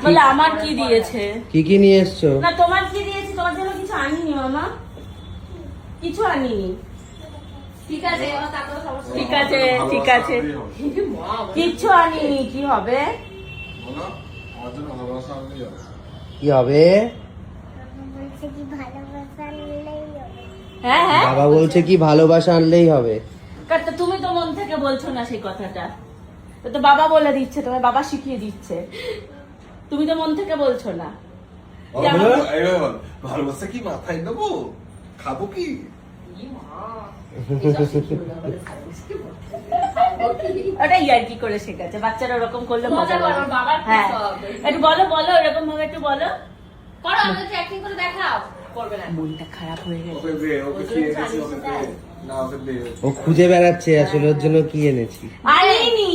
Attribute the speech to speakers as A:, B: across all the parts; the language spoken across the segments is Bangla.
A: বলে আমার কি দিয়েছে?
B: কি নিয়ে এসছো?
A: না তোমার কি দিয়েছি, তোমার জন্য কিছু আনিনি মামা, কিছু আনিনি।
C: ঠিক আছে
A: ঠিক আছে ঠিক আছে, কিচ্ছু আনিনি। কি হবে?
B: কি হবে?
A: হ্যাঁ হ্যাঁ,
B: বাবা বলছে কি ভালোবাসা আনলেই হবে।
A: কারণ তুমি তো মন থেকে বলছো না সেই কথাটা, তো বাবা বলে দিচ্ছে, তোমার বাবা শিখিয়ে দিচ্ছে, তুমি তো মন থেকে বলছো না।
D: ভালোবাসা কি মাথায় নেবো, খাবো কি?
A: ওটা ইয়ার্কি করে শেখাচ্ছে, বাচ্চারা ওরকম করলে মজা করে। হ্যাঁ একটু বলো বলো, এরকম ভাবে একটু বলো।
C: করো, আমাদের অ্যাক্টিং করে দেখাও। করবে না,
A: মনটা খারাপ হয়ে গেল।
D: ওকে দে, ওকে কি এনেছি ওকে দে। না ওকে দে।
B: ও খুঁজে বেড়াচ্ছে আসলে ওর জন্য কি এনেছি।
A: আনিনি,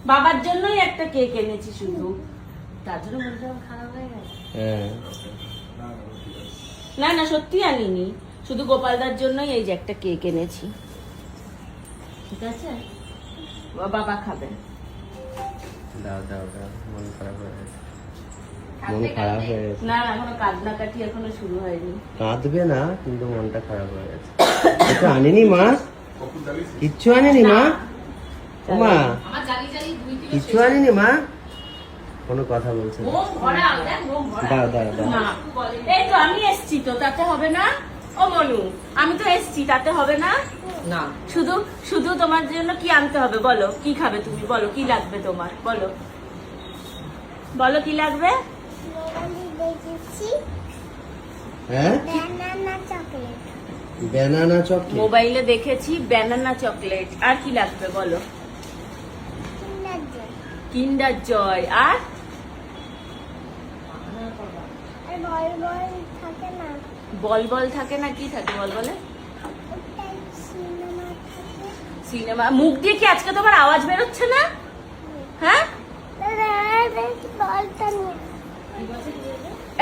A: বাবার জন্যই একটা কেক এনেছি শুধু, তার জন্য মনটা আমার খারাপ হয়ে গেল।
B: হ্যাঁ
A: না না সত্যি আনিনি, শুধু গোপালদার জন্যই এই যে একটা কেক এনেছি। ঠিক আছে, বাবা খাবে।
B: দাও দাও দাও, মন খারাপ হয়ে গেছে, মন খারাপ হয়ে গেছে।
A: না না এখনো কান্নাকাটি এখনো শুরু হয়নি।
B: কাঁদবে না কিন্তু মনটা খারাপ হয়ে গেছে। কিছু আনেনি মা?
D: কখন যাবি?
B: কিচ্ছু আনেনি মা? ও মা
C: আমার জালি জালি 2 কিলো
B: কিচ্ছু আনেনি মা? কোনো কথা বলছে না।
C: মোম ভরা, দেখ মোম ভরা।
B: দাও দাও দাও।
A: না এই তো আমি এসছি, তো তাতে হবে না? ও মনু, আমি তো এসছি, তাতে হবে না?
C: না,
A: শুধু শুধু তোমার জন্য কি আনতে হবে বলো, কি খাবে তুমি বলো, কি লাগবে তোমার বলো, বলো কি লাগবে?
B: হ্যাঁ ব্যানানা চকলেট।
A: মোবাইলে দেখেছি ব্যানানা চকলেট, আর কি লাগবে বলো? কিন্ডার জয়, আর বল বল থাকে না, কি থাকে বল বলে? সিনেমা। মুখ দিয়ে কি আজকে তোমার আওয়াজ বেরোচ্ছে না? হ্যাঁ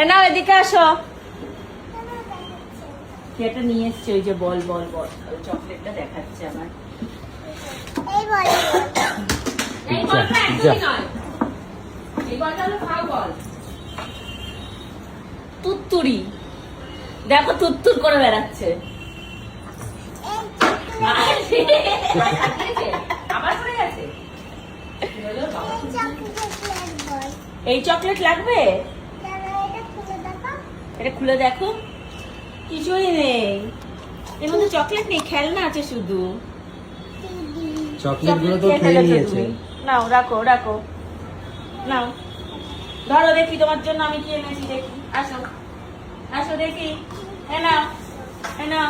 A: এ নাও এদিকে আসো, কি একটা নিয়ে এসছে, ওই যে বল বল বল, ওই চকলেটটা দেখাচ্ছে আমার।
C: এই বলটা একদমই নয়, এই বলটা হলো খাও বল।
A: তুত্তুরি, দেখো তুত্তুর করে বেড়াচ্ছে।
C: আবার পড়ে গেছে।
A: এই চকলেট লাগবে, এটা খুলে দেখো, কিছুই নেই এর মধ্যে, চকলেট নেই, খেলনা আছে শুধু।
B: চকলেট গুলো তো
A: খেয়ে
B: খেয়ে
A: ফেলেছো
B: নিয়েছে।
A: তুমি। নাও রাখো রাখো, নাও ধরো দেখি তোমার জন্য আমি কি এনেছি, দেখি আসো আসো দেখি, এ নাও এ নাও।